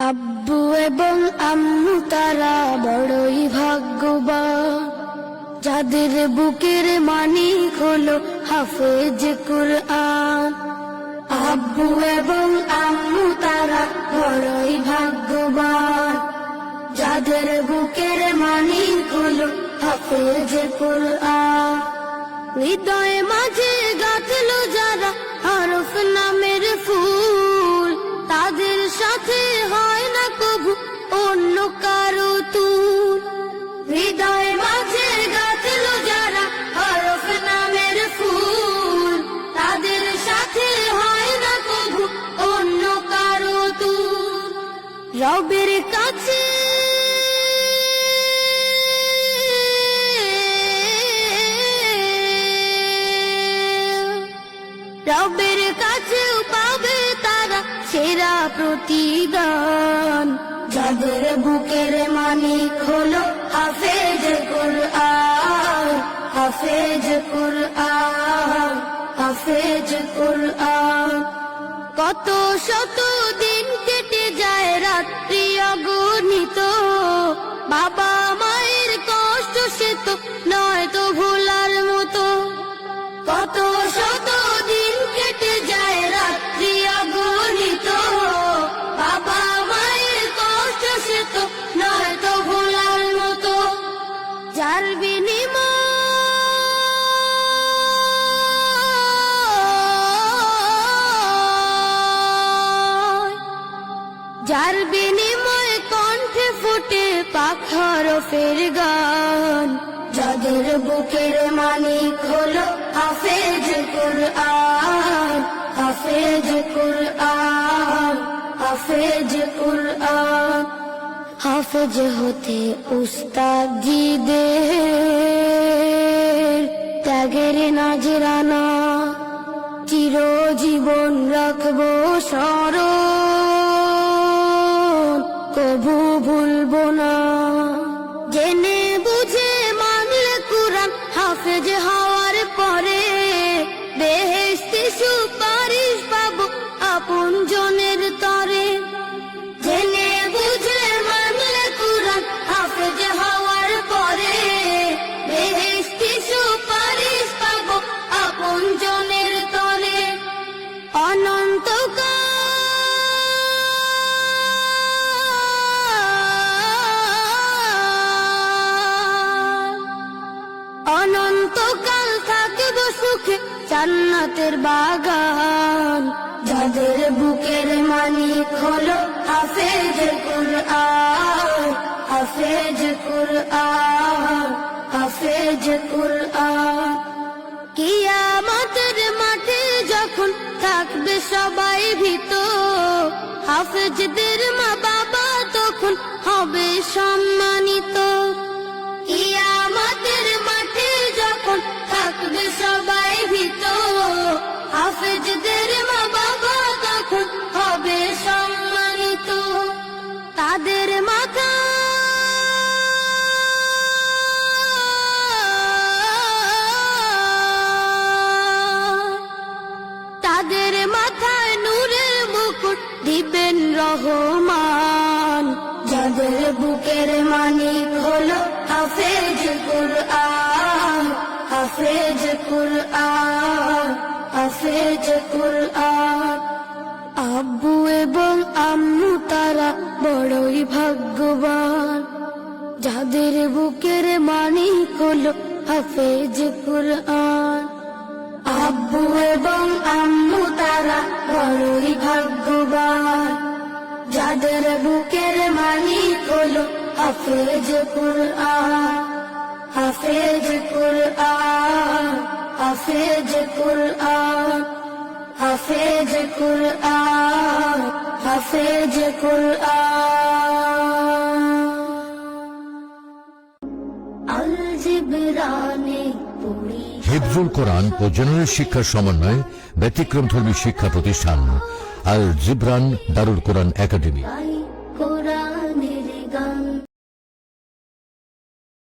আব্বু এবং আম্মু তারা বড়ই ভাগ্যবান, যাদের বুকের মানিক হলো হাফেজ কুরআন। আব্বু এবং আম্মু তারা বড়ই ভাগ্যবান, যাদের বুকের মানিক হলো হাফেজ কুরআন। হৃদয়ে মাঝে গাঁথলো যারা হরফ নামের ফুল, তাদের সাথে হয় না কবু অন্য কারো তুল। হৃদয়ে মাঝে গাঁথলো যারা হরফ নামের ফুল, তাদের সাথে হয় না কবু অন্য কারো তুল। রবের কাছে রবের কাছেও পাবে তারা সেরা প্রতিদান, যাদের বুকের মানিক হলো হাফেজ কুরআন। হাফেজ কুরআন, হাফেজ কুরআন। কত শত দিন কেটে যায় রাত্রি অগণিত, বাবা মায়ের কষ্ট সে তো নয় তো ভোলার মতো। কত শত দিন কেটে যায় রাত্রি অগণিত, বাবা মায়ের কষ্ট সে তো নয় তো ভোলার মতো। যার বিনিময়ে কণ্ঠে ফুটে পাক হরফের গান, যাদের বুকের মানিক হলো হাফেজ কুরআন। হাফেজ কুরআন, হাফেজ কুরআন। হাফেজ হতে উস্তাদজিদের ত্যাগের নাজরানা চিরজীবন রাখবো স্মরণ, কবু ভুলবো না। জেনে বুঝে মানলে কুরআন হাফেজ হওয়ার পরে, বেহেশতে সুপারিশ পাবো আপন জনের তরে। জেনে বুঝে মানলে কুরআন হাফেজ হওয়ার পরে, বেহেশতে সুপারিশ পাবো আপন জনের তরে। অনন্তকাল অনন্তকাল থাকবো সুখে জান্নাতের বাগান, যাদের বুকের মানিক হলো হাফেজ কুরআন। হাফেজ কুরআন, হাফেজ কুরআন। কিয়ামতের মাঠে যখন থাকবে সবাই ভীত, হাফেজদের মা বাবা তখন হবে সম্মানিত। কিয়ামতের মাঠে যখন থাকবে সবাই ভীত, হাফেজদের মা বাবা তখন হবে সম্মানিত। তাদের মাথা তাদের মাথায় নূরের মুকুট দিবেন রহমান, যাদের বুকের মানিক হলো হাফেজ কুরআন। হাফেজ কুরআন, হাফেজ কুরআন। আব্বু এবং আম্মু তারা বড়ই ভাগ্যবান, যাদের বুকের মানিক হলো হাফেজ কুরআন। আব্বু এবং আম্মু তারা বড়ই ভাগ্যবান, যাদের বুকের মানিক হলো হাফেজ কুরআন। হাফেজ কুরআন, হাফেজ কুরআন। হাফেজ কুরআন, হাফেজ কুরআন। আল জিবরানে পড়ি হিফজুল কোরআন ও জেনারেল শিক্ষার সমন্বয়ে ব্যতিক্রমধর্মী শিক্ষা প্রতিষ্ঠান আল জিবরান দারুল কোরআন একাডেমি।